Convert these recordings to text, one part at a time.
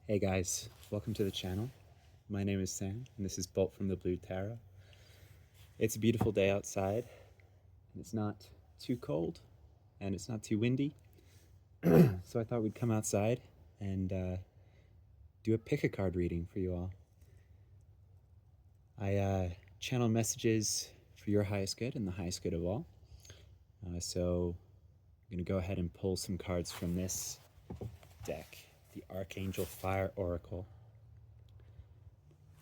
Hey guys, welcome to the channel. My name is Sam, and this is Bolt from the Blue Tarot. It's a beautiful day outside, and it's not too cold, and it's not too windy. So I thought we'd come outside and do a pick-a-card reading for you all. I channel messages for your highest good and the highest good of all. So I'm going to go ahead and pull some cards from this deck, the Archangel Fire Oracle.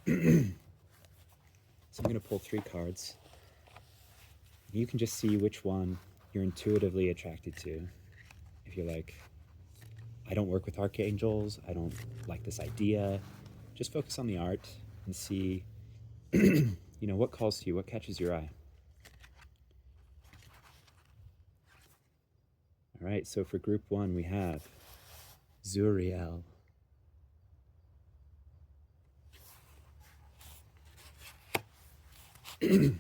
So I'm going to pull 3 cards. You can just see which one you're intuitively attracted to. If you're like, I don't work with archangels, I don't like this idea, just focus on the art and see, what calls to you, what catches your eye. All right, so for group 1, we have Zuriel. For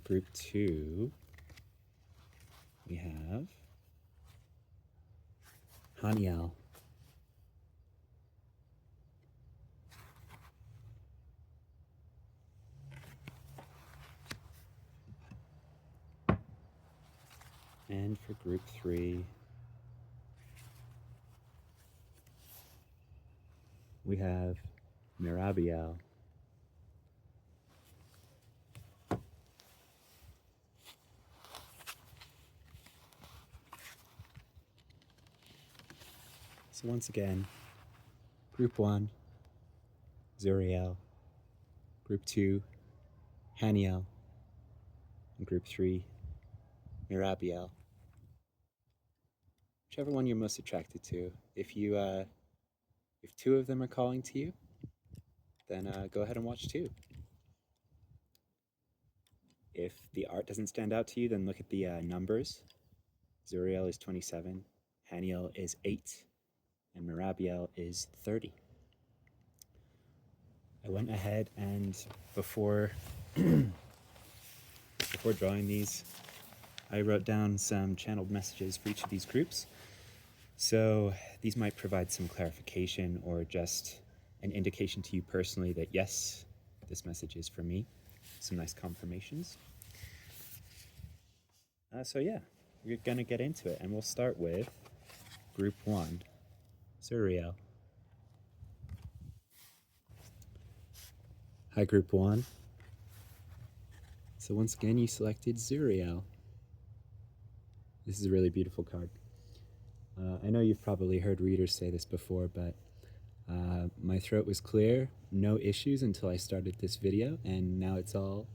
group 2, we have Haniel. And for group 3, we have Mirabiel. So once again, group 1, Zuriel. Group 2, Haniel. And group 3, Mirabiel. Whichever one you're most attracted to. If 2 of them are calling to you, then go ahead and watch 2. If the art doesn't stand out to you, then look at the numbers. Zuriel is 27, Haniel is 8, and Mirabiel is 30. I went ahead and before drawing these, I wrote down some channeled messages for each of these groups. So these might provide some clarification or just an indication to you personally that yes, this message is for me. Some nice confirmations. So yeah, we're gonna get into it, and we'll start with group 1, Zuriel. Hi group 1. So once again, you selected Zuriel. This is a really beautiful card. I know you've probably heard readers say this before, but my throat was clear, no issues until I started this video, and now it's all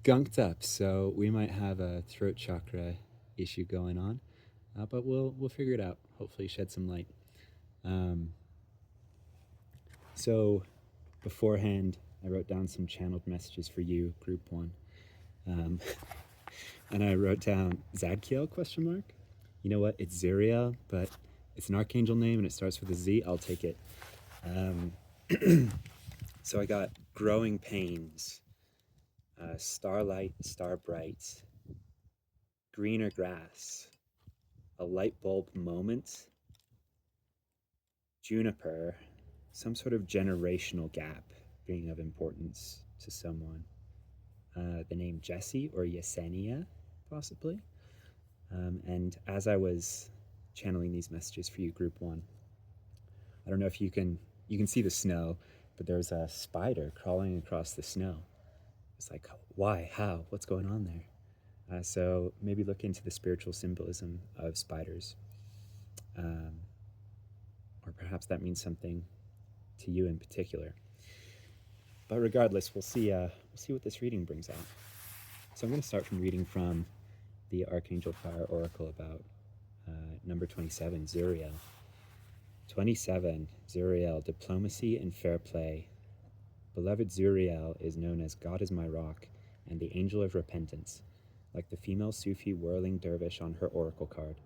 gunked up, so we might have a throat chakra issue going on, but we'll figure it out, hopefully shed some light. So beforehand, I wrote down some channeled messages for you, group 1. And I wrote down Zadkiel, question mark. You know what, it's Zuriel, but it's an archangel name and it starts with a Z, I'll take it. So I got growing pains, starlight, star bright, greener grass, a light bulb moment, juniper, some sort of generational gap being of importance to someone. The name Jesse or Yesenia, possibly. And as I was channeling these messages for you, group 1, I don't know if you can see the snow, but there's a spider crawling across the snow. It's like, why, how, what's going on there? So maybe look into the spiritual symbolism of spiders. Or perhaps that means something to you in particular. But regardless, we'll see what this reading brings out. So I'm going to start from reading from the Archangel Fire Oracle about number 27, Zuriel. 27, Zuriel, diplomacy and fair play. Beloved Zuriel is known as God is my rock and the angel of repentance. Like the female Sufi whirling dervish on her oracle card,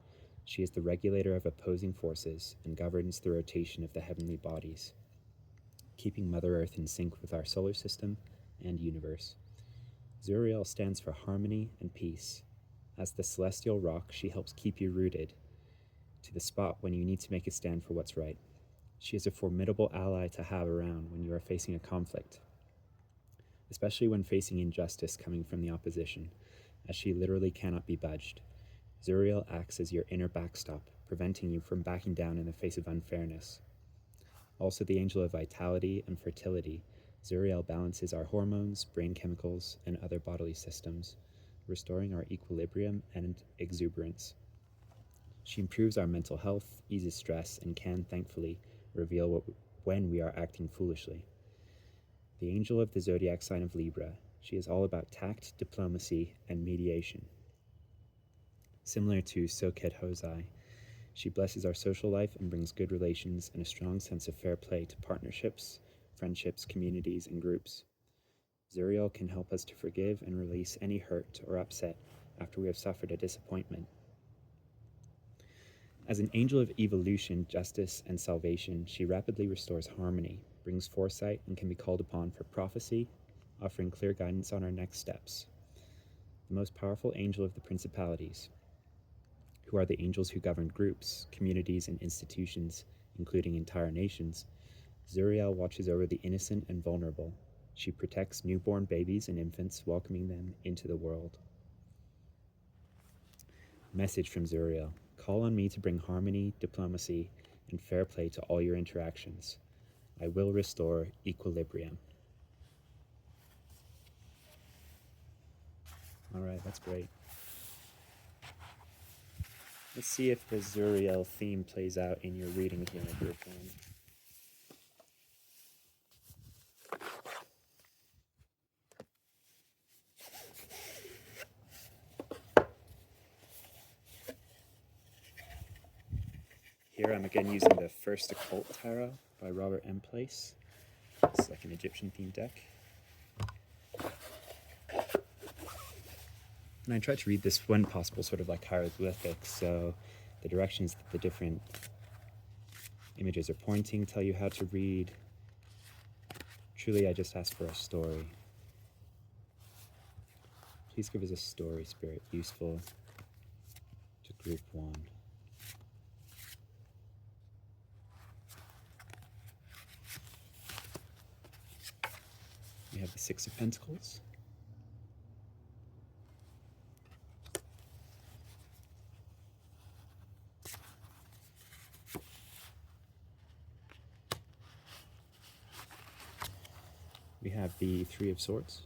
she is the regulator of opposing forces and governs the rotation of the heavenly bodies, keeping Mother Earth in sync with our solar system and universe. Zuriel stands for harmony and peace. As the celestial rock, she helps keep you rooted. to the spot when you need to make a stand for what's right. She is a formidable ally to have around when you are facing a conflict, especially when facing injustice coming from the opposition, as she literally cannot be budged. Zuriel acts as your inner backstop, preventing you from backing down in the face of unfairness. Also the angel of vitality and fertility, Zuriel balances our hormones, brain chemicals, and other bodily systems, restoring our equilibrium and exuberance. She improves our mental health, eases stress, and can, thankfully, reveal when we are acting foolishly. The angel of the zodiac sign of Libra, she is all about tact, diplomacy, and mediation. Similar to Soket Hosai, she blesses our social life and brings good relations and a strong sense of fair play to partnerships, friendships, communities, and groups. Zuriel can help us to forgive and release any hurt or upset after we have suffered a disappointment. As an angel of evolution, justice, and salvation, she rapidly restores harmony, brings foresight, and can be called upon for prophecy, offering clear guidance on our next steps. The most powerful angel of the principalities, who are the angels who govern groups, communities, and institutions, including entire nations, Zuriel watches over the innocent and vulnerable. She protects newborn babies and infants, welcoming them into the world. Message from Zuriel. Call on me to bring harmony, diplomacy, and fair play to all your interactions. I will restore equilibrium. All right, that's great. Let's see if the Zuriel theme plays out in your reading here in group 1. Here I'm again using the First Occult Tarot by Robert M. Place. It's like an Egyptian themed deck. And I tried to read this when possible, sort of like hieroglyphics, so the directions that the different images are pointing tell you how to read. Truly, I just ask for a story. Please give us a story, Spirit, useful to group 1. We have the Six of Pentacles. We have the Three of Swords.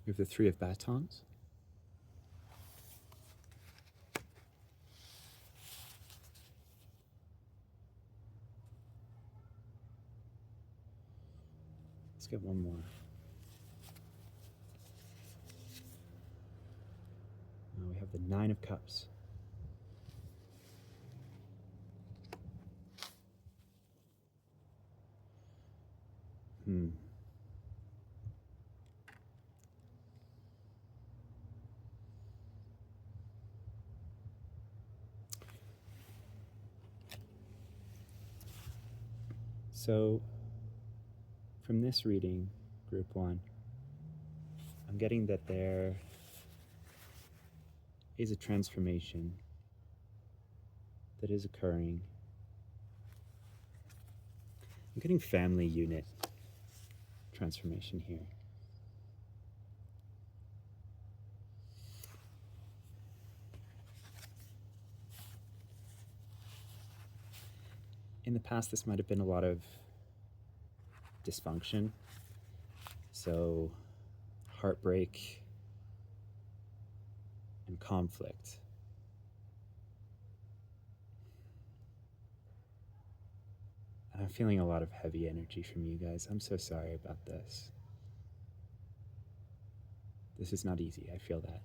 We have the Three of Batons. Let's get one more. Now we have the Nine of Cups. So, from this reading, group 1, I'm getting that there is a transformation that is occurring. I'm getting family unit transformation here. In the past, this might have been a lot of dysfunction, so heartbreak and conflict. And I'm feeling a lot of heavy energy from you guys. I'm so sorry about this. This is not easy, I feel that.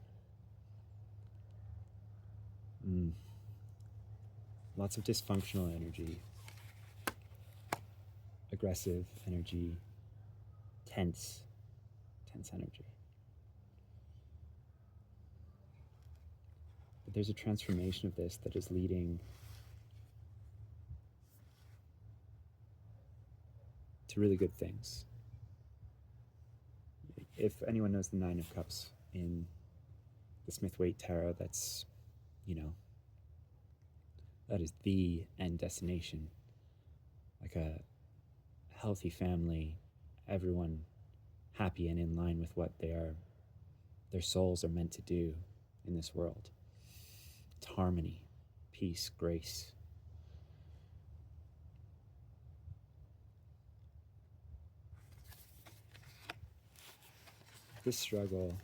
Lots of dysfunctional energy. Aggressive energy, tense energy. But there's a transformation of this that is leading to really good things. If anyone knows the Nine of Cups in the Smith-Waite Tarot, that's, that is the end destination. Like a healthy family, everyone happy and in line with what their souls are meant to do in this world. It's harmony, peace, grace. This struggle,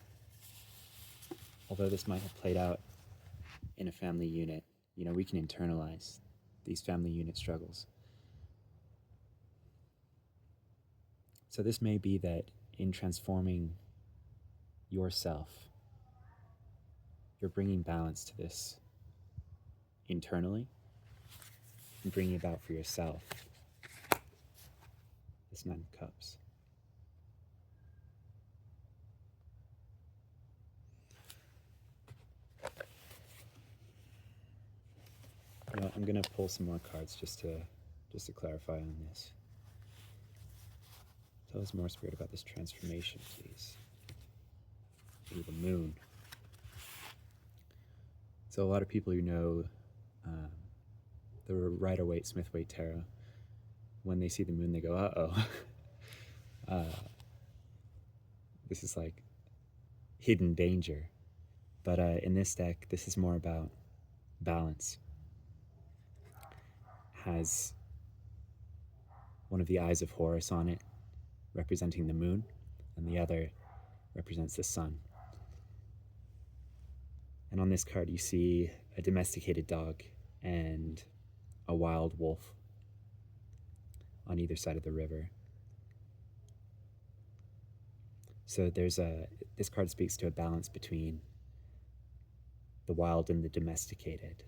although this might have played out in a family unit, we can internalize these family unit struggles. So this may be that in transforming yourself, you're bringing balance to this internally and bringing about for yourself this Nine of Cups. I'm going to pull some more cards just to clarify on this. Tell us more, Spirit, about this transformation, please. Ooh, the moon. So a lot of people who know the Rider-Waite, Smith-Waite Tarot, when they see the moon, they go, uh-oh. This is like hidden danger. But in this deck, this is more about balance. Has one of the eyes of Horus on it, representing the moon, and the other represents the sun. And on this card you see a domesticated dog and a wild wolf on either side of the river. So this card speaks to a balance between the wild and the domesticated,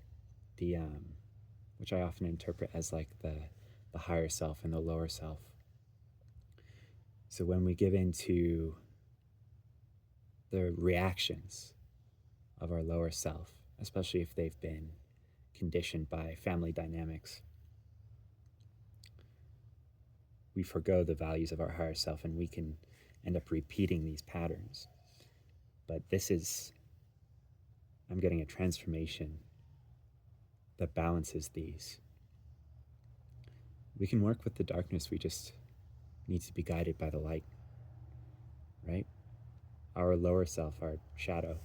which I often interpret as like the higher self and the lower self. So when we give into the reactions of our lower self, especially if they've been conditioned by family dynamics, we forgo the values of our higher self and we can end up repeating these patterns. But I'm getting a transformation that balances these. We can work with the darkness, we just need to be guided by the light, right? Our lower self, our shadow,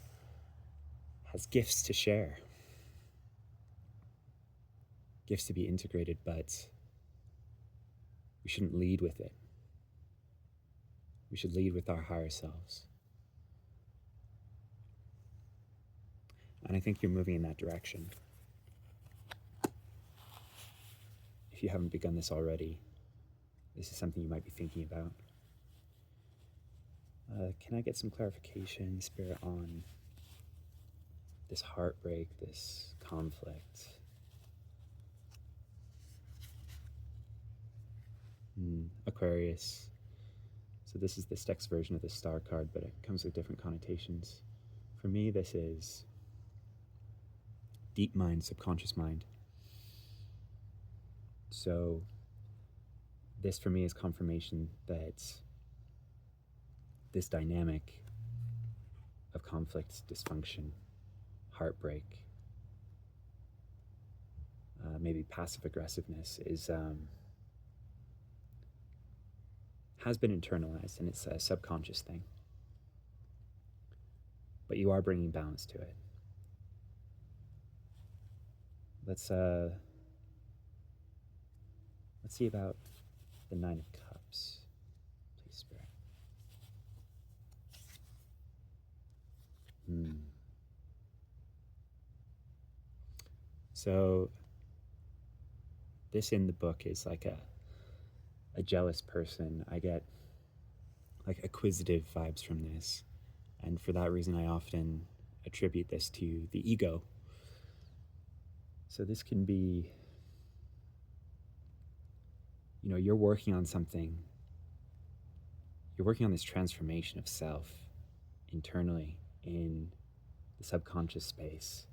has gifts to share, gifts to be integrated, but we shouldn't lead with it. We should lead with our higher selves. And I think you're moving in that direction. If you haven't begun this already, this is something you might be thinking about. Can I get some clarification, Spirit, on this heartbreak, this conflict? Aquarius. So this is this deck's version of the star card, but it comes with different connotations. For me, this is deep mind, subconscious mind. So this for me is confirmation that this dynamic of conflict, dysfunction, heartbreak, maybe passive aggressiveness has been internalized, and it's a subconscious thing. But you are bringing balance to it. Let's see about the Nine of Cups, please, Spirit. So this in the book is like a jealous person. I get like acquisitive vibes from this, and for that reason I often attribute this to the ego. So this can be, you're working on something, you're working on this transformation of self internally in the subconscious space,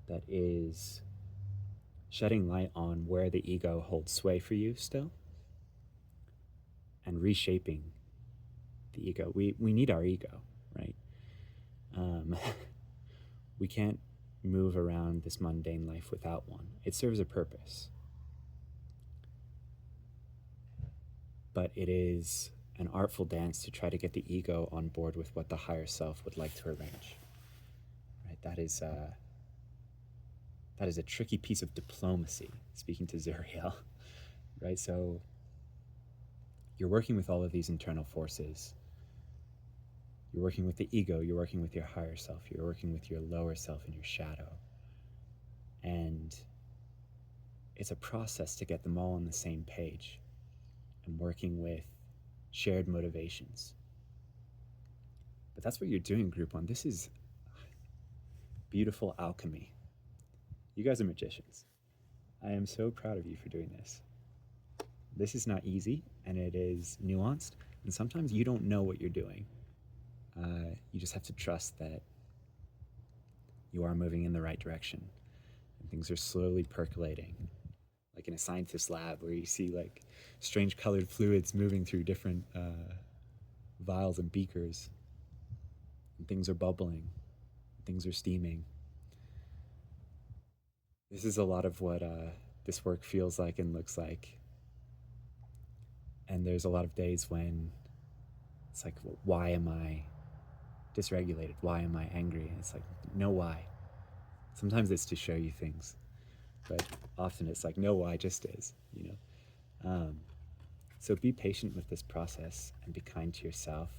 that is shedding light on where the ego holds sway for you still, and reshaping the ego. We need our ego, right? We can't move around this mundane life without one. It serves a purpose. But it is an artful dance to try to get the ego on board with what the higher self would like to arrange. Right? That is a tricky piece of diplomacy, speaking to Zuriel. Right? So you're working with all of these internal forces. You're working with the ego, you're working with your higher self, you're working with your lower self and your shadow. And it's a process to get them all on the same page and working with shared motivations. But that's what you're doing, Group 1. This is beautiful alchemy. You guys are magicians. I am so proud of you for doing this. This is not easy, and it is nuanced, and sometimes you don't know what you're doing. You just have to trust that you are moving in the right direction, and things are slowly percolating, like in a scientist's lab where you see like strange colored fluids moving through different vials and beakers, and things are bubbling, things are steaming. This is a lot of what this work feels like and looks like. And there's a lot of days when it's like, well, why am I dysregulated? Why am I angry? And it's like, no why. Sometimes it's to show you things, but often it's like, no why just is, you know? So be patient with this process and be kind to yourself.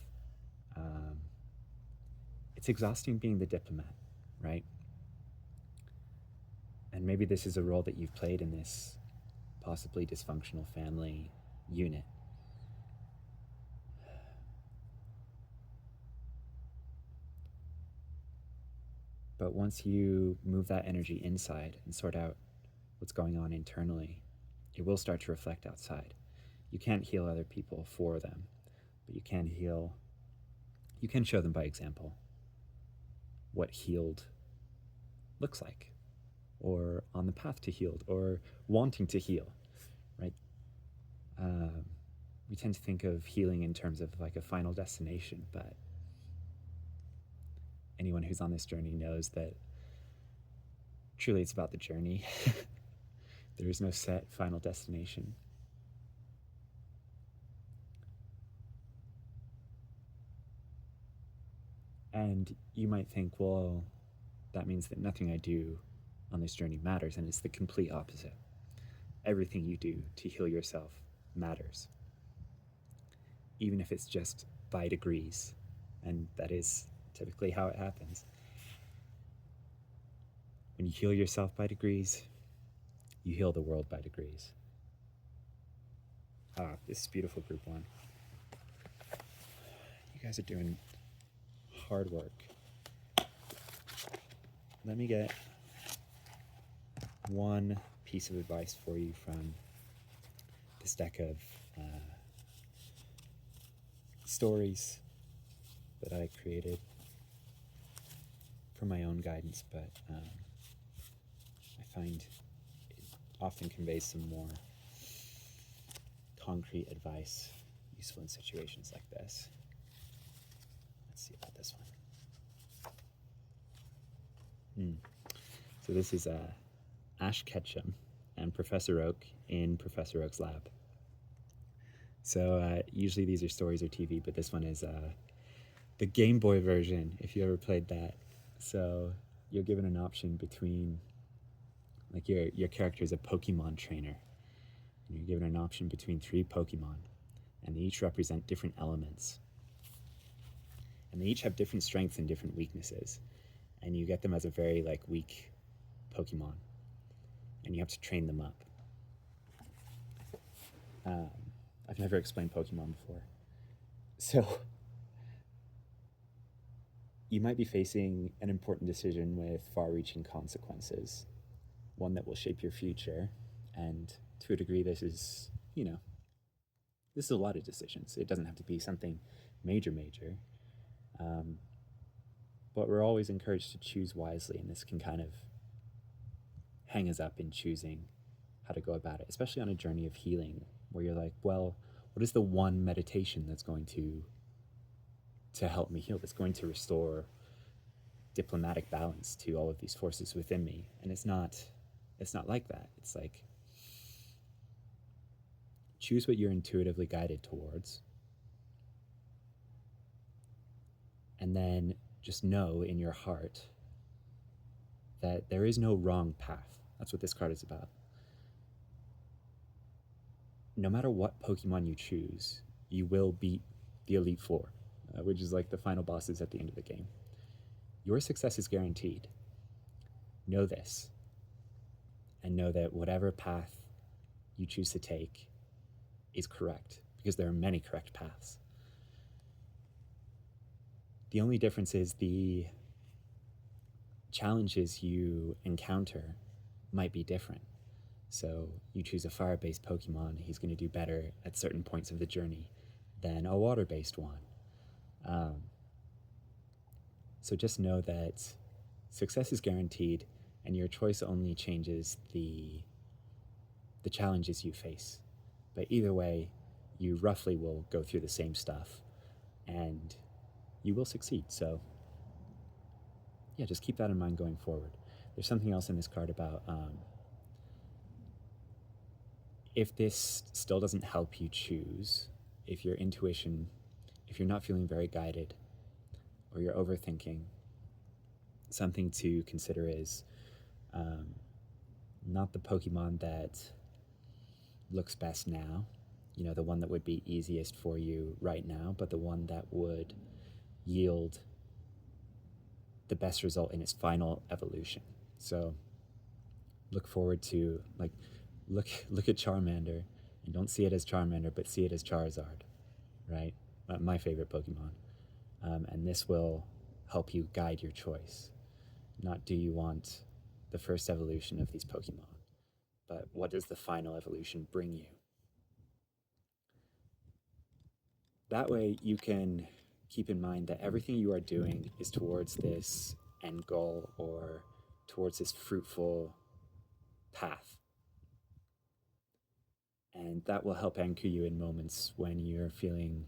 It's exhausting being the diplomat, right? And maybe this is a role that you've played in this possibly dysfunctional family unit. But once you move that energy inside and sort out what's going on internally, it will start to reflect outside. You can't heal other people for them, but you can show them by example what healed looks like, or on the path to healed, or wanting to heal, right? We tend to think of healing in terms of like a final destination, but anyone who's on this journey knows that truly it's about the journey. There is no set final destination. And you might think, well, that means that nothing I do on this journey matters, and it's the complete opposite. Everything you do to heal yourself matters, even if it's just by degrees, and that is typically how it happens. When you heal yourself by degrees, you heal the world by degrees. This is beautiful, Group 1. You guys are doing hard work. Let me get one piece of advice for you from this deck of stories that I created for my own guidance, but I find it often conveys some more concrete advice useful in situations like this. Let's see about this one. So this is Ash Ketchum and Professor Oak in Professor Oak's lab. So usually these are stories or TV, but this one is the Game Boy version, if you ever played that. So you're given an option between, like your character is a Pokemon trainer, and you're given an option between 3 Pokemon, and they each represent different elements. And they each have different strengths and different weaknesses. And you get them as a very weak Pokemon, and you have to train them up. I've never explained Pokemon before. So you might be facing an important decision with far-reaching consequences, one that will shape your future. And to a degree, this is a lot of decisions. It doesn't have to be something major. But we're always encouraged to choose wisely, and this can kind of hang us up in choosing how to go about it, especially on a journey of healing where you're like, well, what is the one meditation that's going to help me heal, that's going to restore diplomatic balance to all of these forces within me? And it's not like that. It's like, choose what you're intuitively guided towards, and then just know in your heart that there is no wrong path. That's what this card is about. No matter what Pokemon you choose, you will beat the Elite Four, which is like the final bosses at the end of the game. Your success is guaranteed. Know this, and know that whatever path you choose to take is correct, because there are many correct paths. The only difference is the challenges you encounter might be different. So you choose a fire-based Pokemon, he's going to do better at certain points of the journey than a water-based one. So just know that success is guaranteed, and your choice only changes the challenges you face. But either way, you roughly will go through the same stuff, and you will succeed. So yeah, just keep that in mind going forward. There's something else in this card about if this still doesn't help you choose, if your intuition, if you're not feeling very guided, or you're overthinking, something to consider is not the Pokemon that looks best now, you know, the one that would be easiest for you right now, but the one that would yield the best result in its final evolution. So look forward to, like, look at Charmander, and don't see it as Charmander, but see it as Charizard, right? My favorite Pokemon. And this will help you guide your choice. Not do you want the first evolution of these Pokemon, but what does the final evolution bring you? That way you can keep in mind that everything you are doing is towards this end goal, or towards this fruitful path. And that will help anchor you in moments when you're feeling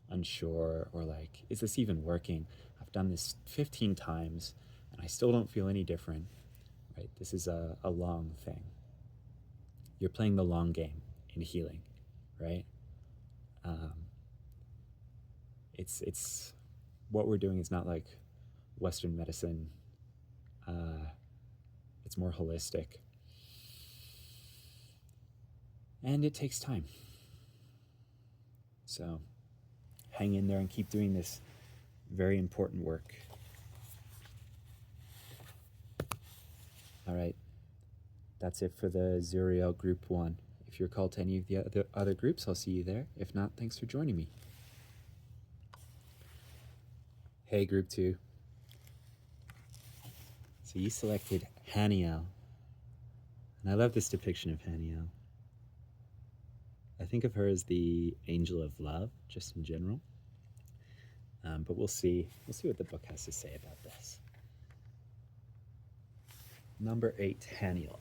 unsure, or like, is this even working? I've done this 15 times and I still don't feel any different, right? This is a long thing. You're playing the long game in healing, right? It's what we're doing is not like Western medicine. It's more holistic, and it takes time. So hang in there and keep doing this very important work. All right, that's it for the Zuriel Group 1. If you're called to any of the other groups, I'll see you there. If not, thanks for joining me. Hey, Group 2. So you selected Haniel. And I love this depiction of Haniel. I think of her as the angel of love, just in general. But we'll see what the book has to say about this. Number 8, Haniel.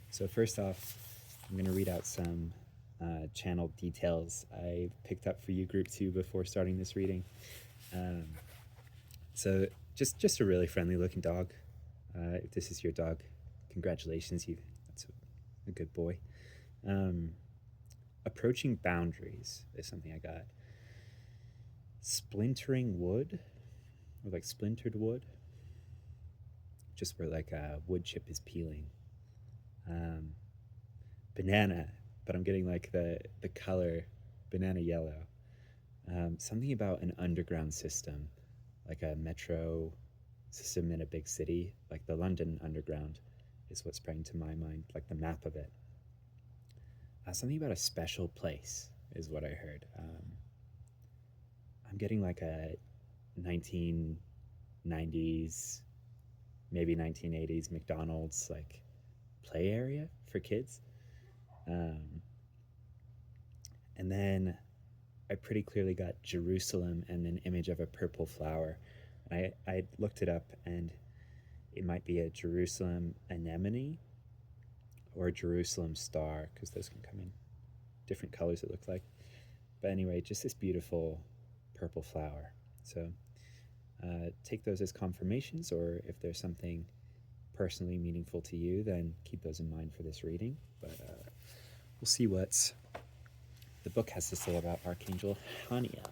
So first off, I'm going to read out some channel details I picked up for you, Group 2, before starting this reading. So just a really friendly looking dog. If this is your dog, congratulations, that's a good boy. Approaching boundaries is something I got. Splintering wood, or like splintered wood, just where like a wood chip is peeling. Banana, but I'm getting like the color banana yellow. Something about an underground system, like a metro system in a big city, like the London Underground is what sprang to my mind, like the map of it. Something about a special place is what I heard. I'm getting like a 1990s, maybe 1980s McDonald's like play area for kids. And then I pretty clearly got Jerusalem and an image of a purple flower. I looked it up, and It might be a Jerusalem anemone or a Jerusalem star, because those can come in different colors, it looks like. But anyway, just this beautiful purple flower. So take those as confirmations, or if there's something personally meaningful to you, then keep those in mind for this reading. But we'll see what the book has to say about Archangel Haniel.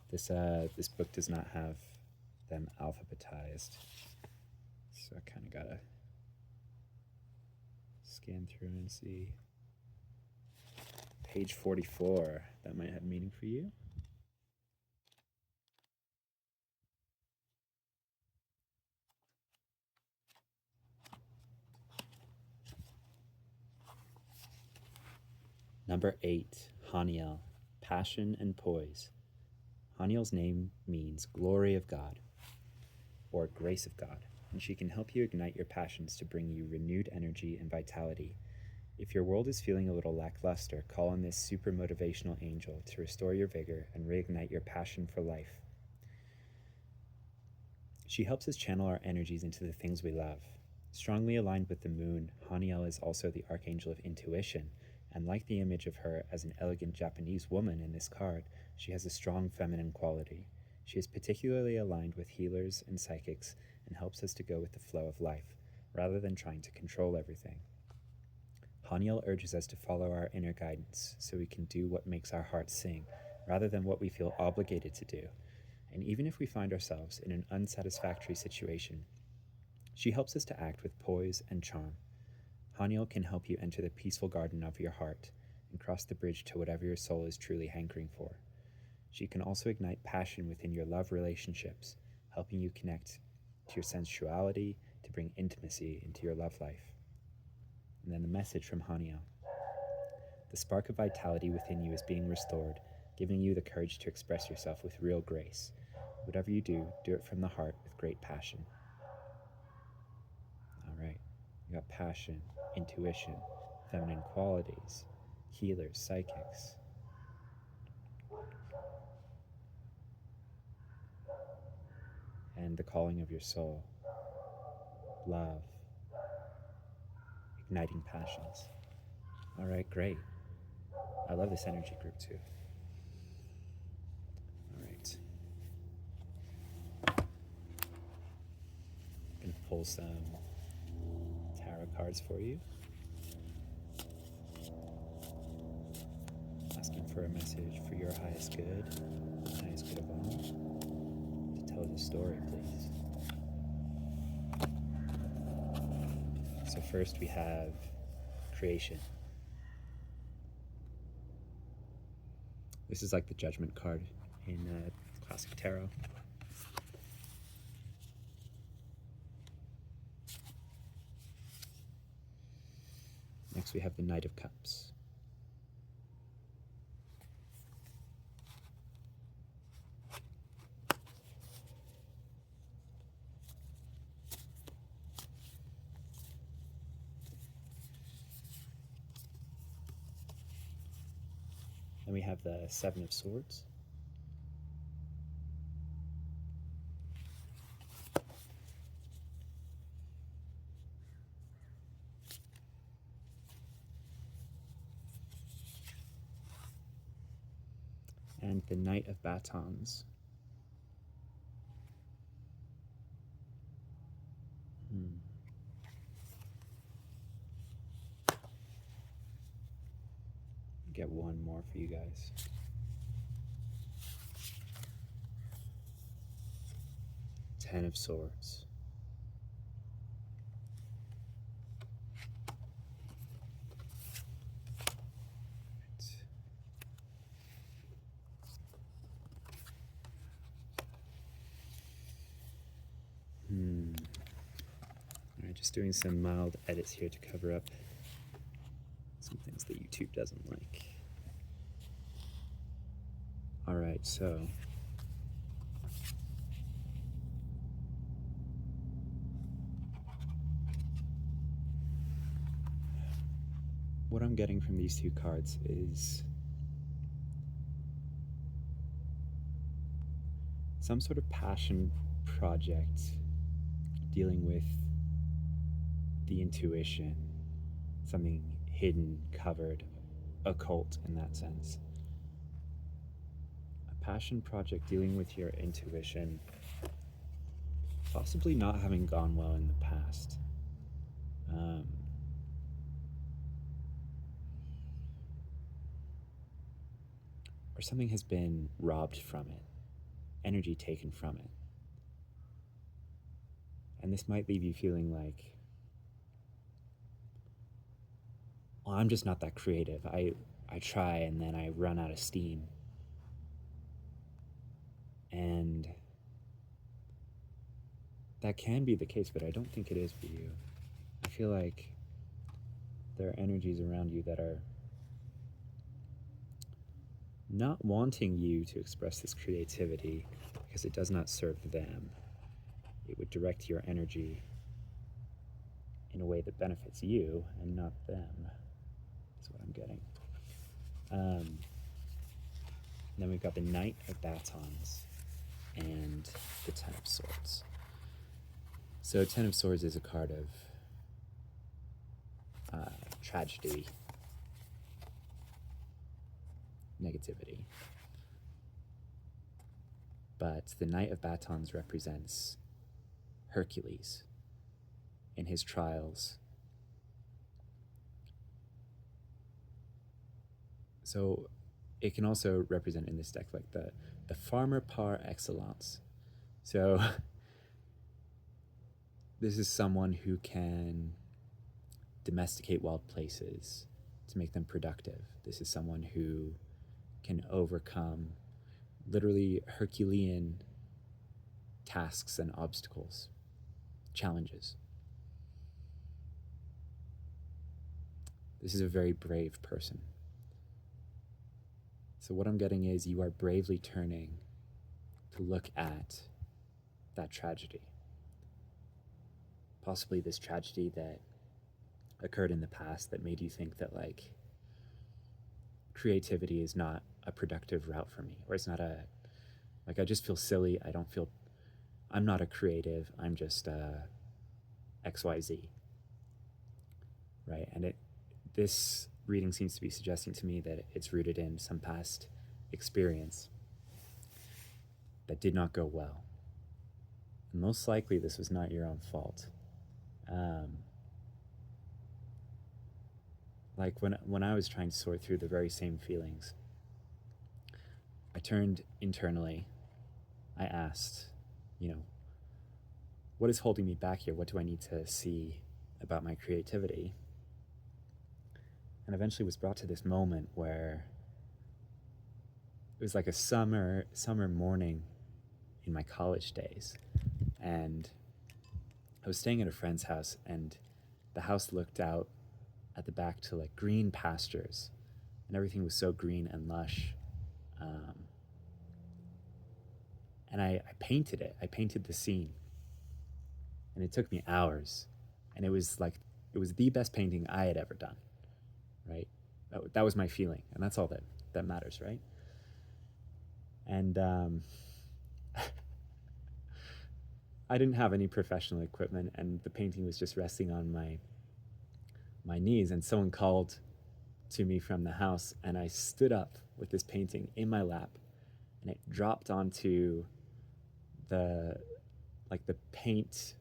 This book does not have them alphabetized, so I kind of gotta scan through and see. Page 44, that might have meaning for you. Number 8, Haniel, passion and poise. Haniel's name means glory of God, or grace of God, and she can help you ignite your passions to bring you renewed energy and vitality. If your world is feeling a little lackluster, call on this super motivational angel to restore your vigor and reignite your passion for life. She helps us channel our energies into the things we love. Strongly aligned with the moon, Haniel is also the archangel of intuition, and like the image of her as an elegant Japanese woman in this card, she has a strong feminine quality. She is particularly aligned with healers and psychics and helps us to go with the flow of life, rather than trying to control everything. Haniel urges us to follow our inner guidance so we can do what makes our hearts sing, rather than what we feel obligated to do. And even if we find ourselves in an unsatisfactory situation, she helps us to act with poise and charm. Haniel can help you enter the peaceful garden of your heart and cross the bridge to whatever your soul is truly hankering for. She can also ignite passion within your love relationships, helping you connect to your sensuality to bring intimacy into your love life. And then the message from Haniel. The spark of vitality within you is being restored, giving you the courage to express yourself with real grace. Whatever you do, do it from the heart with great passion. All right, you got passion, intuition, feminine qualities, healers, psychics. And the calling of your soul, love, igniting passions. All right, great. I love this energy group too. All right. I'm going to pull some tarot cards for you, asking for a message for your highest good, the highest good of all. To tell us a story, please. So first we have creation. This is like the judgment card in classic tarot. Next we have the Knight of Cups. Then we have the Seven of Swords. And the Knight of Batons. Get one more for you guys. Ten of Swords. Alright, just doing some mild edits here to cover up some things that YouTube doesn't like. Alright, so what I'm getting from these two cards is some sort of passion project dealing with the intuition, something hidden, covered, occult in that sense. A passion project dealing with your intuition, possibly not having gone well in the past. Or something has been robbed from it, energy taken from it. And this might leave you feeling like, well, I'm just not that creative. I try and then I run out of steam. And that can be the case, but I don't think it is for you. I feel like there are energies around you that are not wanting you to express this creativity because it does not serve them. It would direct your energy in a way that benefits you and not them, is what I'm getting. Then we've got the Knight of Batons and the Ten of Swords. So Ten of Swords is a card of tragedy, negativity. But the Knight of Batons represents Hercules in his trials. So it can also represent in this deck like the farmer par excellence. So this is someone who can domesticate wild places to make them productive. This is someone who can overcome literally Herculean tasks and obstacles, challenges. This is a very brave person. So what I'm getting is you are bravely turning to look at that tragedy. Possibly this tragedy that occurred in the past that made you think that like creativity is not a productive route for me, or it's not I just feel silly. I'm not a creative. I'm just XYZ, right? And this reading seems to be suggesting to me that it's rooted in some past experience that did not go well. And most likely this was not your own fault. Like when I was trying to sort through the very same feelings, I turned internally. I asked, what is holding me back here? What do I need to see about my creativity? And eventually was brought to this moment where it was like a summer morning in my college days. And I was staying at a friend's house, and the house looked out at the back to like green pastures, and everything was so green and lush. And I painted it. I painted the scene. And it took me hours. And it was the best painting I had ever done, right? That was my feeling. And that's all that matters, right? And I didn't have any professional equipment, and the painting was just resting on my knees. And someone called to me from the house, and I stood up with this painting in my lap, and it dropped onto the paint,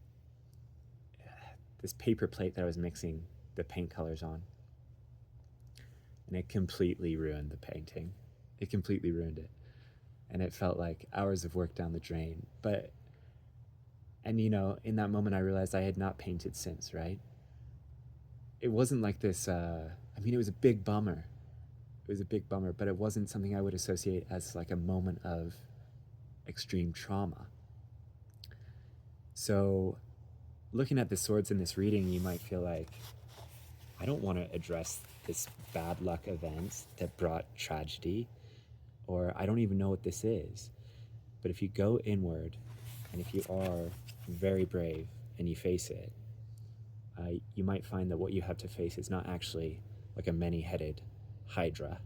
this paper plate that I was mixing the paint colors on. And it completely ruined the painting. It completely ruined it. And it felt like hours of work down the drain. And in that moment I realized I had not painted since, right? It wasn't like this, it was a big bummer. It was a big bummer, but it wasn't something I would associate as like a moment of extreme trauma. So looking at the swords in this reading, you might feel like, I don't want to address this bad luck event that brought tragedy, or I don't even know what this is. But if you go inward, and if you are very brave and you face it, you might find that what you have to face is not actually like a many-headed hydra,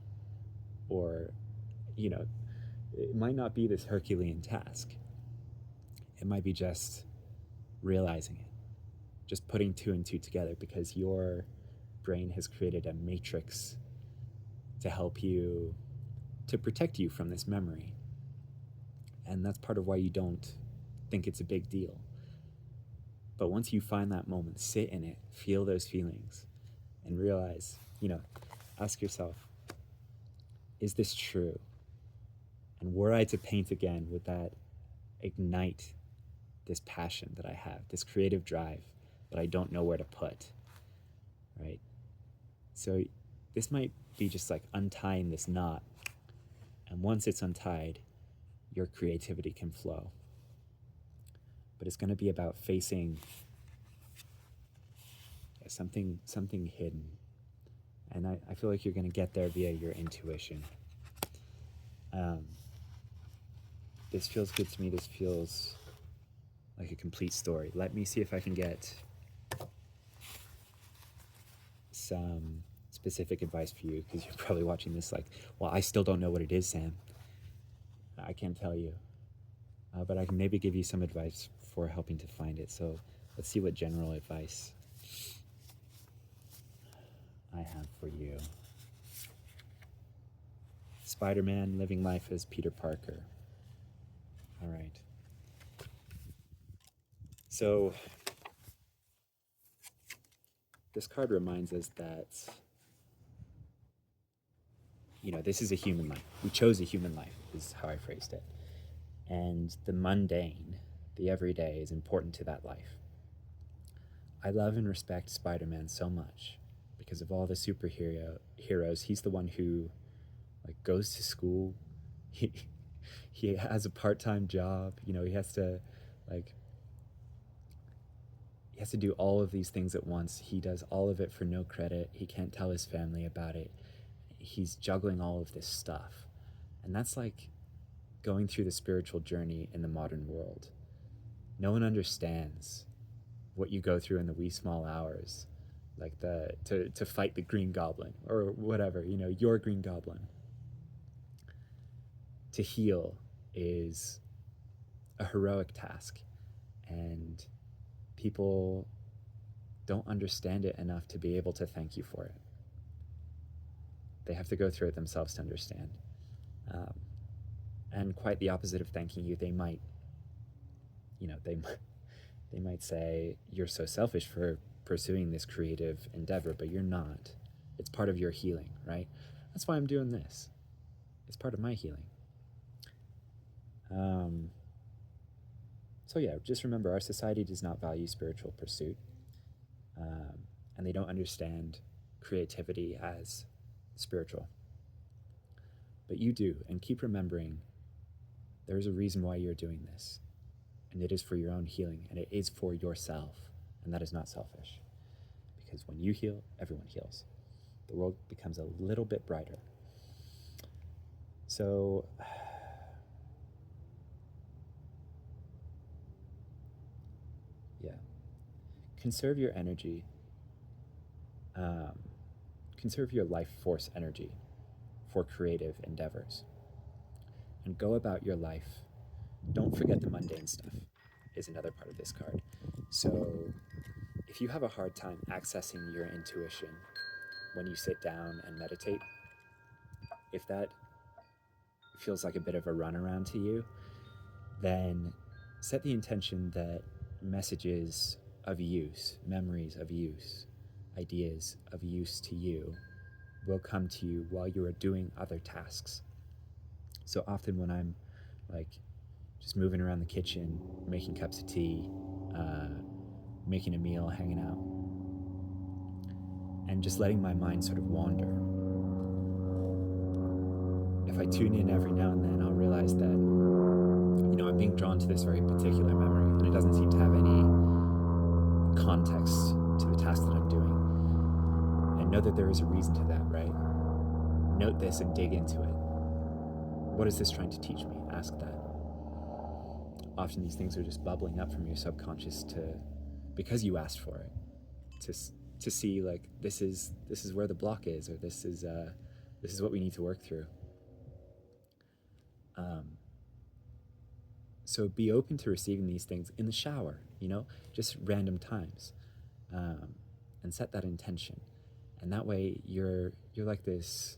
or It might not be this Herculean task. It might be just realizing it, just putting two and two together, because your brain has created a matrix to help you, to protect you from this memory. And that's part of why you don't think it's a big deal. But once you find that moment, sit in it, feel those feelings, and realize, ask yourself, is this true? And were I to paint again, would that ignite this passion that I have, this creative drive that I don't know where to put, right? So this might be just like untying this knot. And once it's untied, your creativity can flow. But it's going to be about facing something hidden. And I feel like you're going to get there via your intuition. This feels good to me. This feels like a complete story. Let me see if I can get some specific advice for you, because you're probably watching this like, well, I still don't know what it is, Sam. I can't tell you. But I can maybe give you some advice for helping to find it. So let's see what general advice I have for you. Spider-Man living life as Peter Parker. All right. So this card reminds us that, this is a human life. We chose a human life, is how I phrased it. And the mundane, the everyday, is important to that life. I love and respect Spider-Man so much because of all the heroes. He's the one who goes to school. He has a part-time job. He has to do all of these things at once. He does all of it for no credit. He can't tell his family about it. He's juggling all of this stuff. And that's like going through the spiritual journey in the modern world. No one understands what you go through in the wee small hours, like to fight the Green Goblin or whatever, your Green Goblin. To heal is a heroic task, and people don't understand it enough to be able to thank you for it. They have to go through it themselves to understand. And quite the opposite of thanking you, they might say, you're so selfish for pursuing this creative endeavor, but you're not. It's part of your healing, right? That's why I'm doing this. It's part of my healing. So yeah, just remember, our society does not value spiritual pursuit, and they don't understand creativity as spiritual. But you do, and keep remembering there's a reason why you're doing this, and it is for your own healing, and it is for yourself, and that is not selfish. Because when you heal, everyone heals. The world becomes a little bit brighter. So yeah, conserve your energy, conserve your life force energy for creative endeavors, and go about your life. Don't forget the mundane stuff is another part of this card. So if you have a hard time accessing your intuition when you sit down and meditate, if that feels like a bit of a runaround to you, then set the intention that messages of use, memories of use, ideas of use to you will come to you while you are doing other tasks. So often when I'm just moving around the kitchen, making cups of tea, making a meal, hanging out, and just letting my mind sort of wander. If I tune in every now and then, I'll realize that, I'm being drawn to this very particular memory, and it doesn't seem to have any context to the task that I'm doing. And know that there is a reason to that, right? Note this and dig into it. What is this trying to teach me? Ask that. Often these things are just bubbling up from your subconscious because you asked for it, to see this is where the block is, or this is what we need to work through. So be open to receiving these things in the shower, just random times, and set that intention. And that way you're like this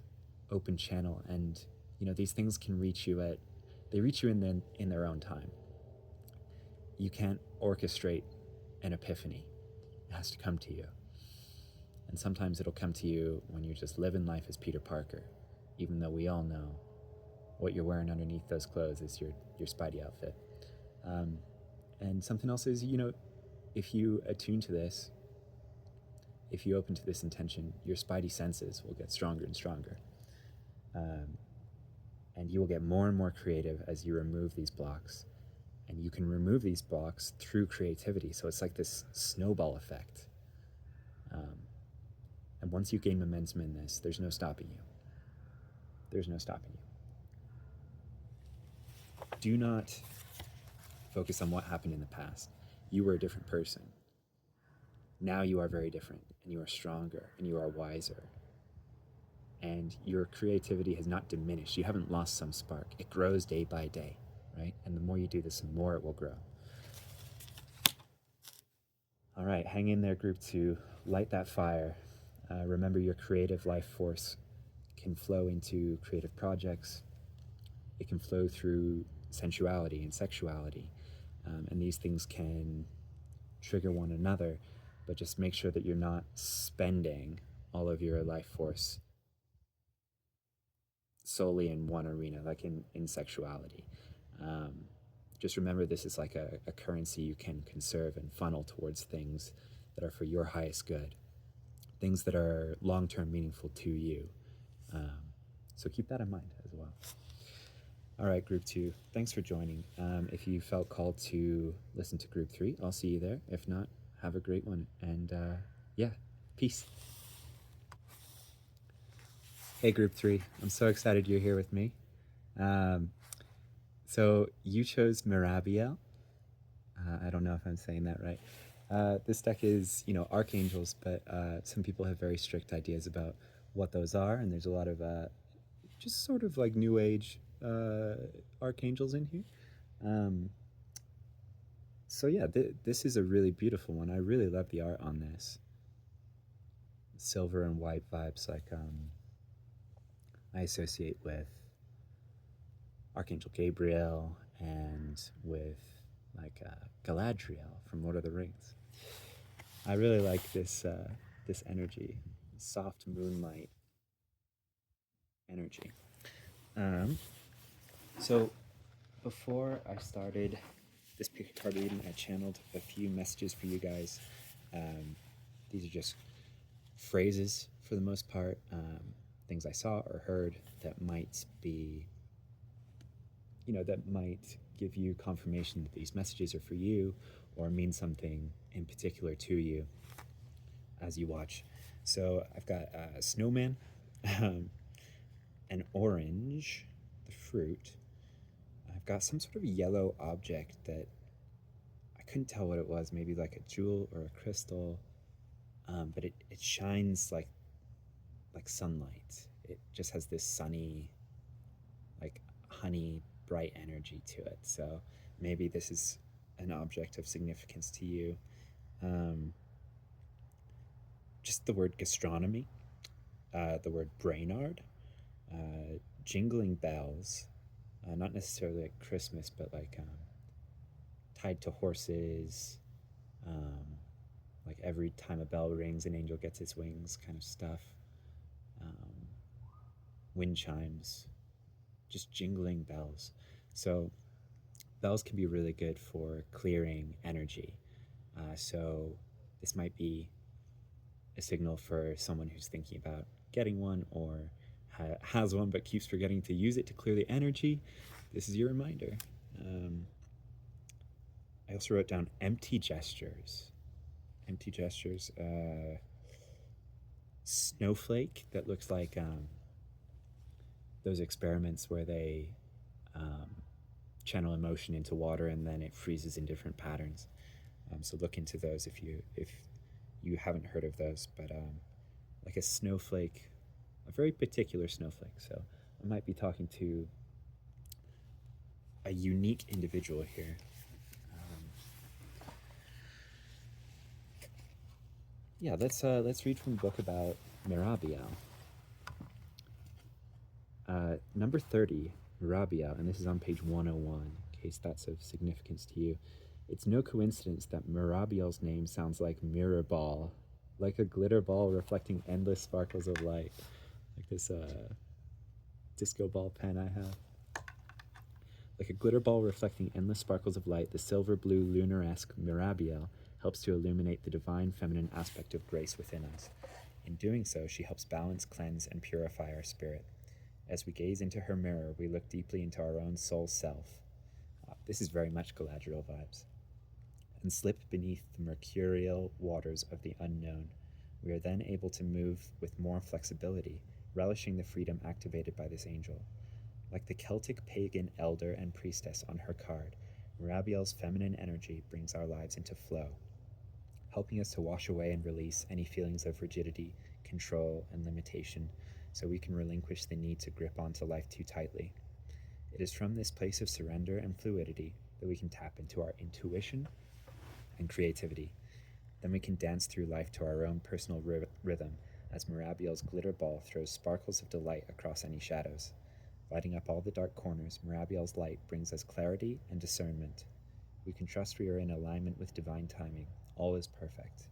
open channel, and these things can reach you in their own time. You can't orchestrate an epiphany. It has to come to you. And sometimes it'll come to you when you're just living life as Peter Parker, even though we all know what you're wearing underneath those clothes is your Spidey outfit. And something else is, if you attune to this, if you open to this intention, your Spidey senses will get stronger and stronger. And you will get more and more creative as you remove these blocks. And you can remove these blocks through creativity. So it's like this snowball effect. And once you gain momentum in this, there's no stopping you. There's no stopping you. Do not focus on what happened in the past. You were a different person. Now you are very different, and you are stronger, and you are wiser. And your creativity has not diminished. You haven't lost some spark. It grows day by day, right? And the more you do this, the more it will grow. All right, hang in there, group 2. Light that fire. Remember, your creative life force can flow into creative projects. It can flow through sensuality and sexuality. And these things can trigger one another, but just make sure that you're not spending all of your life force solely in one arena, like in sexuality. Just remember, this is like a currency you can conserve and funnel towards things that are for your highest good, things that are long-term meaningful to you. So keep that in mind as well. All right, group 2, thanks for joining. If you felt called to listen to group 3, I'll see you there. If not, have a great one. And yeah, peace. Hey, group 3, I'm so excited you're here with me. So you chose Mirabiel. I don't know if I'm saying that right. This deck is, archangels, but some people have very strict ideas about what those are, and there's a lot of just sort of like new age archangels in here. So yeah, this is a really beautiful one. I really love the art on this. Silver and white vibes, like I associate with Archangel Gabriel and with like Galadriel from Lord of the Rings. I really like this this energy, soft moonlight energy. So before I started this card reading, I channeled a few messages for you guys. These are just phrases for the most part, things I saw or heard that might be, that might give you confirmation that these messages are for you or mean something in particular to you as you watch. So I've got a snowman, an orange, the fruit. I've got some sort of yellow object that I couldn't tell what it was, maybe like a jewel or a crystal, but it shines like sunlight. It just has this sunny, like honey, bright energy to it. So maybe this is an object of significance to you. Just the word gastronomy, the word brainard, jingling bells, not necessarily like Christmas, but like tied to horses, like every time a bell rings, an angel gets its wings kind of stuff. Wind chimes, just jingling bells. So bells can be really good for clearing energy. So this might be a signal for someone who's thinking about getting one or has one but keeps forgetting to use it to clear the energy. This is your reminder. I also wrote down empty gestures. Empty gestures. Snowflake that looks like those experiments where they channel emotion into water and then it freezes in different patterns. So look into those if you haven't heard of those. But like a snowflake, a very particular snowflake. So I might be talking to a unique individual here. Yeah, let's read from a book about Mirabiel. Number 30, Mirabiel, and this is on page 101, in case that's of significance to you. It's no coincidence that Mirabiel's name sounds like mirror ball, like a glitter ball reflecting endless sparkles of light, like this disco ball pen I have. Like a glitter ball reflecting endless sparkles of light, the silver-blue lunar-esque Mirabiel helps to illuminate the divine feminine aspect of grace within us. In doing so, she helps balance, cleanse, and purify our spirit. As we gaze into her mirror, we look deeply into our own soul self. This is very much Galadriel vibes. And slip beneath the mercurial waters of the unknown. We are then able to move with more flexibility, relishing the freedom activated by this angel. Like the Celtic pagan elder and priestess on her card, Mirabiel's feminine energy brings our lives into flow, helping us to wash away and release any feelings of rigidity, control, and limitation, so we can relinquish the need to grip onto life too tightly. It is from this place of surrender and fluidity that we can tap into our intuition and creativity. Then we can dance through life to our own personal rhythm, as Mirabiel's glitter ball throws sparkles of delight across any shadows. Lighting up all the dark corners, Mirabiel's light brings us clarity and discernment. We can trust we are in alignment with divine timing. All is perfect.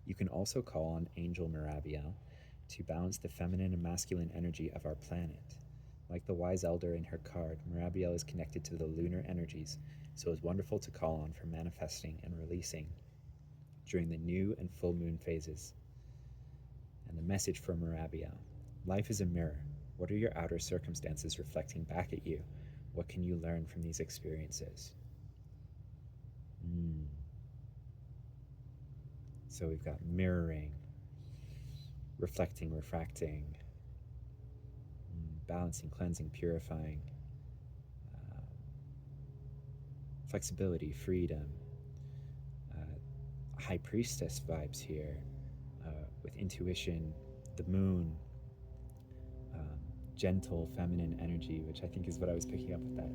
You can also call on Angel Mirabiel to balance the feminine and masculine energy of our planet. Like the wise elder in her card, Mirabiel is connected to the lunar energies, so it's wonderful to call on for manifesting and releasing during the new and full moon phases. And the message for Mirabiel: life is a mirror. What are your outer circumstances reflecting back at you? What can you learn from these experiences? So we've got mirroring, reflecting, refracting, balancing, cleansing, purifying, flexibility, freedom, high priestess vibes here, with intuition, the moon, gentle feminine energy, which I think is what I was picking up with that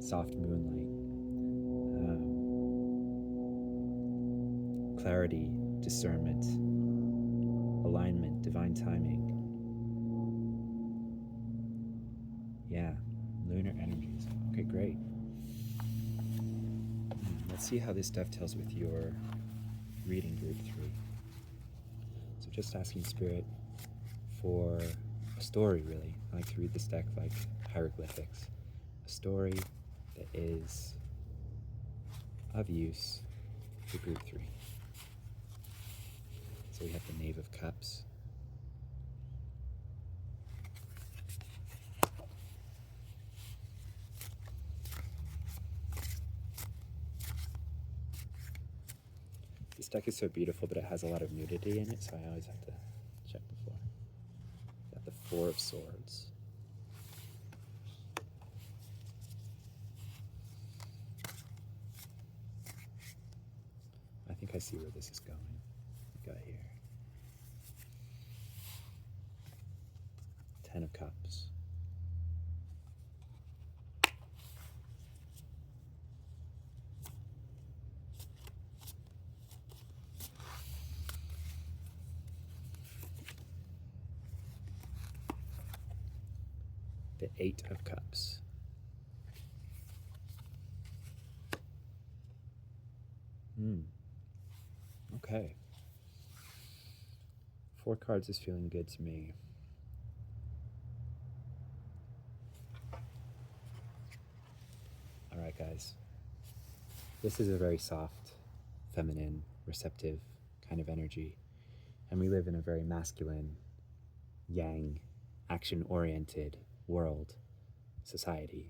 soft moonlight. Clarity, discernment, alignment, divine timing. Yeah, lunar energies. Okay, great. Let's see how this dovetails with your reading group 3. So just asking Spirit for a story, really. I like to read this deck like hieroglyphics. A story that is of use for group 3. So we have the Knave of Cups. This deck is so beautiful, but it has a lot of nudity in it, so I always have to check before. Got the Four of Swords. I think I see where this is going. We got here. Ten of Cups. The Eight of Cups. Okay. 4 cards is feeling good to me. All right, guys. This is a very soft, feminine, receptive kind of energy. And we live in a very masculine, yang, action-oriented world, society.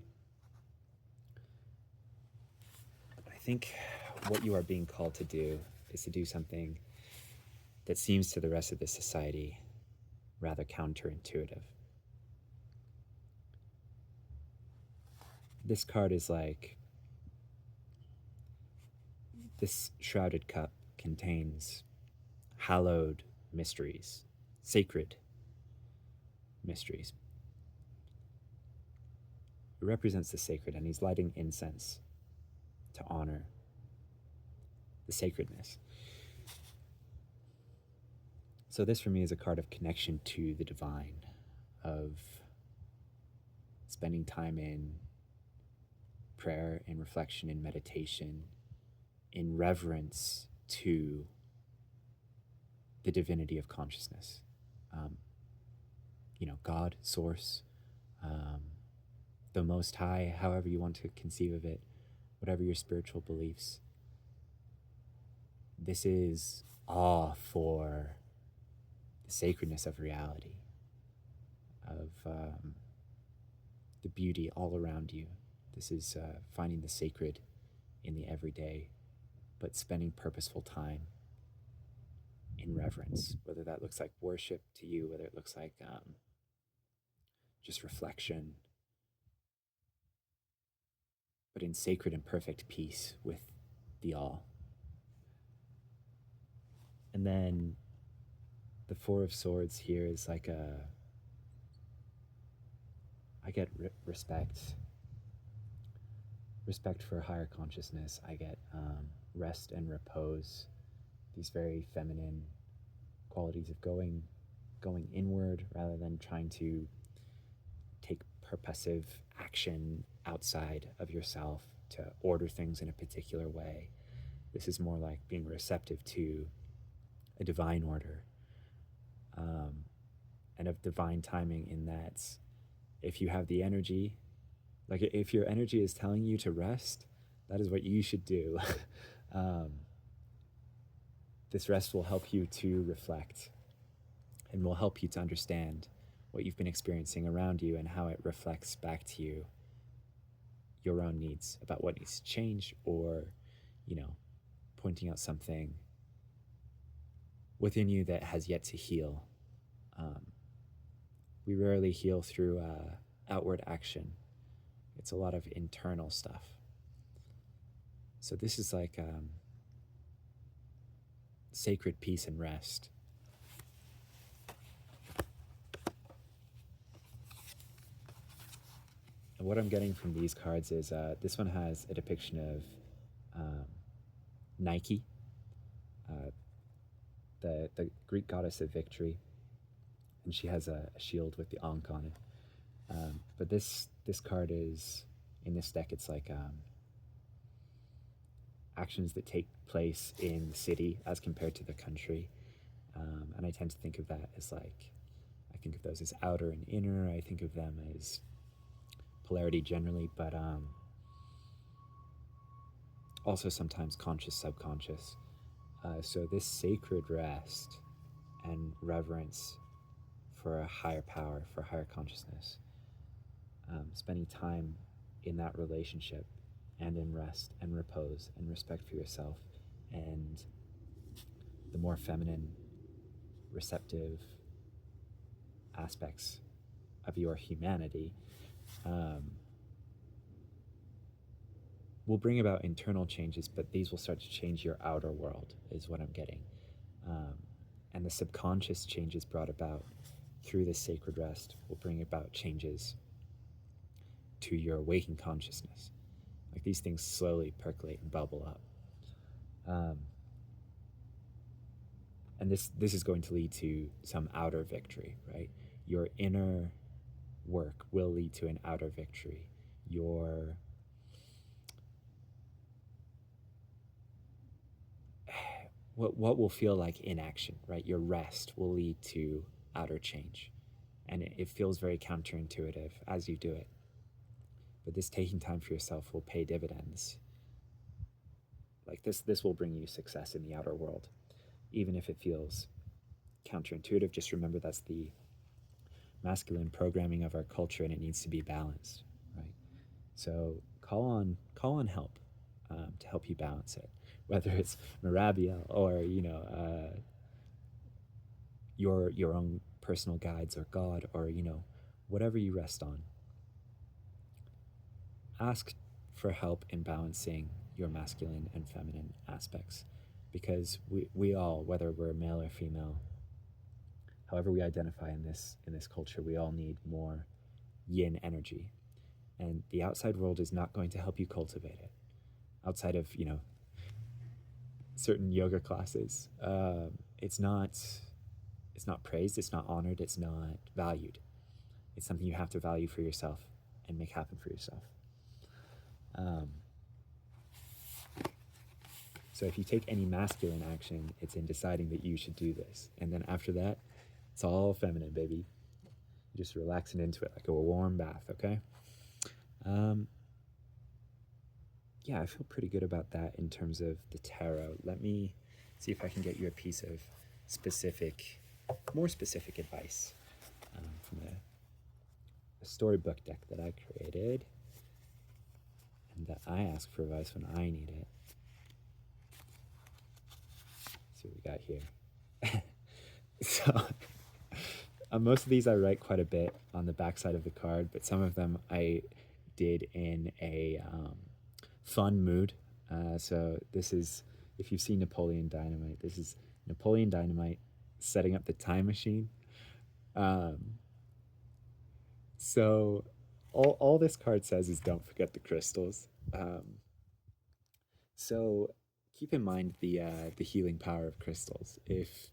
I think what you are being called to do is to do something that seems to the rest of the society rather counterintuitive. This card is like, this shrouded cup contains hallowed mysteries, sacred mysteries. it represents the sacred, and he's lighting incense to honor the sacredness. So this for me is a card of connection to the divine, of spending time in prayer, in reflection, in meditation, in reverence to the divinity of consciousness. God, source, the Most High, however you want to conceive of it, whatever your spiritual beliefs. This is awe for the sacredness of reality, of the beauty all around you. This is finding the sacred in the everyday, but spending purposeful time in reverence, whether that looks like worship to you, whether it looks like just reflection, but in sacred and perfect peace with the all. And then the Four of Swords here is like I get respect for higher consciousness. I get rest and repose, these very feminine qualities of going inward rather than trying to take purposive action outside of yourself to order things in a particular way. This is more like being receptive to a divine order, and of divine timing, in that if you have the energy, like if your energy is telling you to rest, that is what you should do. This rest will help you to reflect and will help you to understand what you've been experiencing around you and how it reflects back to you your own needs about what needs to change, or, pointing out something within you that has yet to heal. We rarely heal through outward action. It's a lot of internal stuff. So this is like sacred peace and rest. And what I'm getting from these cards is this one has a depiction of Nike, the Greek goddess of victory, and she has a shield with the Ankh on it. But this card is, in this deck, it's like actions that take place in the city as compared to the country. And I tend to think of that as like, I think of those as outer and inner. I think of them as polarity generally, but also sometimes conscious, subconscious. So this sacred rest and reverence for a higher power, for higher consciousness, spending time in that relationship and in rest and repose and respect for yourself, and the more feminine, receptive aspects of your humanity will bring about internal changes, but these will start to change your outer world, is what I'm getting. And the subconscious changes brought about through this sacred rest will bring about changes to your waking consciousness. Like these things slowly percolate and bubble up. And this is going to lead to some outer victory, right? Your inner work will lead to an outer victory. What will feel like inaction, right? Your rest will lead to outer change. And it feels very counterintuitive as you do it. But this taking time for yourself will pay dividends. Like this will bring you success in the outer world. Even if it feels counterintuitive, just remember that's the masculine programming of our culture, and it needs to be balanced, right? So call on help to help you balance it, whether it's Mirabiel or your own personal guides or God, or whatever you rest on. Ask for help in balancing your masculine and feminine aspects, because we all, whether we're male or female, however we identify in this culture, we all need more yin energy. And the outside world is not going to help you cultivate it. Outside of, certain yoga classes, it's not praised, it's not honored, it's not valued. It's something you have to value for yourself and make happen for yourself. So if you take any masculine action, it's in deciding that you should do this. And then after that, it's all feminine, baby. You're just relaxing into it like a warm bath, okay? Yeah, I feel pretty good about that in terms of the tarot. Let me see if I can get you a piece of more specific advice from a storybook deck that I created and that I ask for advice when I need it. Let's see what we got here. So, most of these I write quite a bit on the backside of the card, but some of them I did in a fun mood. So this is, if you've seen Napoleon Dynamite, this is Napoleon Dynamite setting up the time machine. So all this card says is don't forget the crystals. So keep in mind the healing power of crystals. If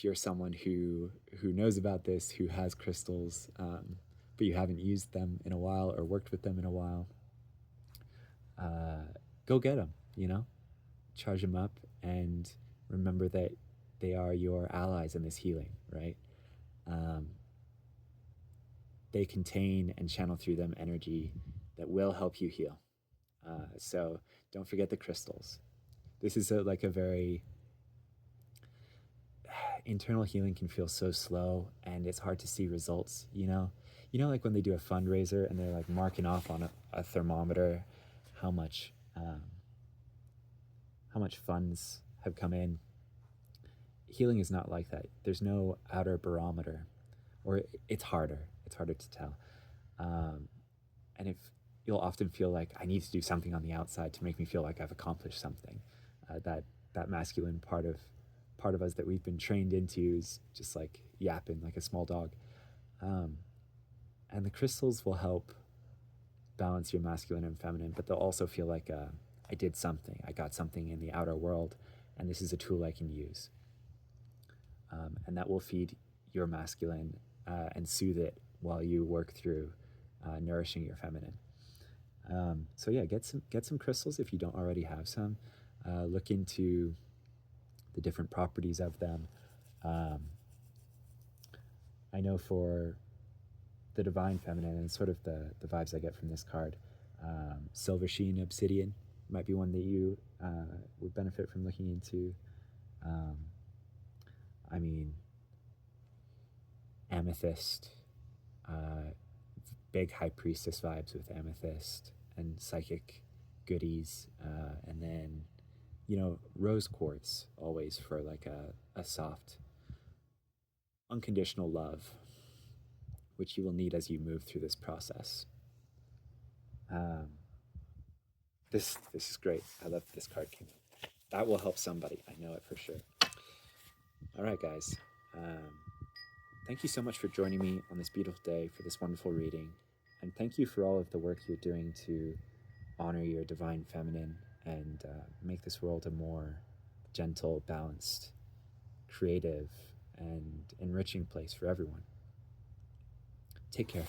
you're someone who knows about this, who has crystals, but you haven't used them in a while or worked with them in a while, go get them, charge them up, and remember that they are your allies in this healing, right? They contain and channel through them energy that will help you heal. So don't forget the crystals. This is a very internal healing can feel so slow, and it's hard to see results. Like when they do a fundraiser and they're like marking off on a thermometer how much funds have come in. Healing is not like that. There's no outer barometer, or it's harder to tell. And if you'll often feel like I need to do something on the outside to make me feel like I've accomplished something. That masculine part of us that we've been trained into is just like yapping like a small dog. And the crystals will help balance your masculine and feminine, but they'll also feel like I did something. I got something in the outer world, and this is a tool I can use. And that will feed your masculine and soothe it while you work through nourishing your feminine. So yeah, get some crystals if you don't already have some. Look into the different properties of them. I know for the divine feminine and sort of the vibes I get from this card, silver sheen obsidian might be one that you would benefit from looking into. Amethyst, big high priestess vibes with amethyst and psychic goodies, and then rose quartz always for like a soft unconditional love, which you will need as you move through this process. This is great. I love this card came up. That will help somebody. I know it for sure. All right, guys. Thank you so much for joining me on this beautiful day for this wonderful reading. And thank you for all of the work you're doing to honor your divine feminine and make this world a more gentle, balanced, creative, and enriching place for everyone. Take care.